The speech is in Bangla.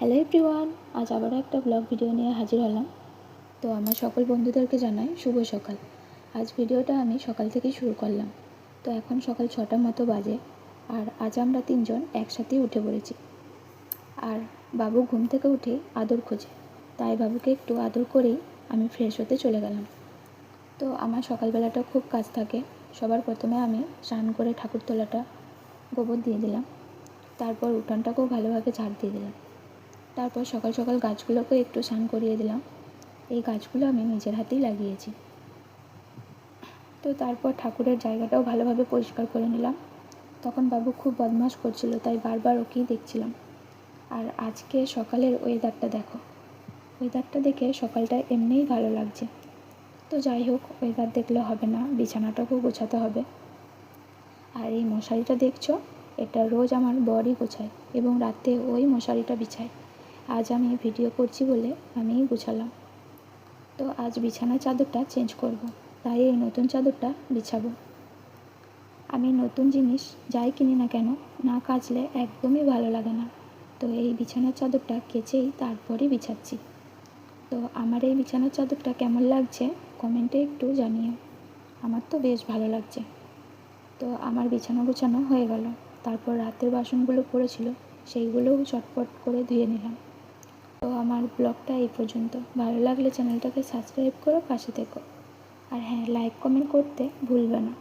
হ্যালো এভরিওয়ান, আজ আবারও একটা ব্লগ ভিডিও নিয়ে হাজির হলাম। তো আমার সকল বন্ধুদেরকে জানাই শুভ সকাল। আজ ভিডিওটা আমি সকাল থেকেই শুরু করলাম। তো এখন সকাল 6টার মতো বাজে, আর আজ আমরা 3জন একসাথেই উঠে পড়েছি। আর বাবু ঘুম থেকে উঠেই আদর খোঁজে, তাই বাবুকে একটু আদর করেই আমি ফ্রেশ হতে চলে গেলাম। তো আমার সকালবেলাটা খুব কাজ থাকে। সবার প্রথমে আমি স্নান করে ঠাকুরতলাটা গোবর দিয়ে দিলাম, তারপর উঠানটাকেও ভালোভাবে ঝাড় দিয়ে দিলাম। তারপর সকাল সকাল গাছগুলোকে একটু স্নান করিয়ে দিলাম। এই গাছগুলো আমি নিজের হাতেই লাগিয়েছি। তো তারপর ঠাকুরের জায়গাটাও ভালোভাবে পরিষ্কার করে নিলাম। তখন বাবু খুব বদমাশ করছিল, তাই বারবার ওকেই দেখছিলাম। আর আজকে সকালের ওয়েদারটা দেখো, ওয়েদারটা দেখে সকালটা এমনিই ভালো লাগছে। তো যাই হোক, ওয়েদার দেখলে হবে না, বিছানাটাকেও গোছাতে হবে। আর এই মশারিটা দেখছো, এটা রোজ আমার বরই গোছায় এবং রাতে ওই মশারিটা বিছায়। আজ আমি ভিডিও করছি বলে আমিই গুছালাম। তো আজ বিছানার চাদরটা চেঞ্জ করব, তাই এই নতুন চাদরটা বিছাবো। আমি নতুন জিনিস যাই কিনি না কেন, না কাচলে একদমই ভালো লাগে না। তো এই বিছানার চাদরটা কেচেই তারপরই বিছাচ্ছি। তো আমার এই বিছানার চাদরটা কেমন লাগছে কমেন্টে একটু জানিও। আমার তো বেশ ভালো লাগছে। তো আমার বিছানা গোছানো হয়ে গেল। তারপর রাতের বাসনগুলো পড়েছিল, সেইগুলোও চটপট করে ধুয়ে নিলাম। তো আমার ব্লগটা এই পর্যন্ত। ভালো লাগলে চ্যানেলটাকে সাবস্ক্রাইব করো, পাশে থেকো। আর হ্যাঁ, লাইক কমেন্ট করতে ভুলবে না।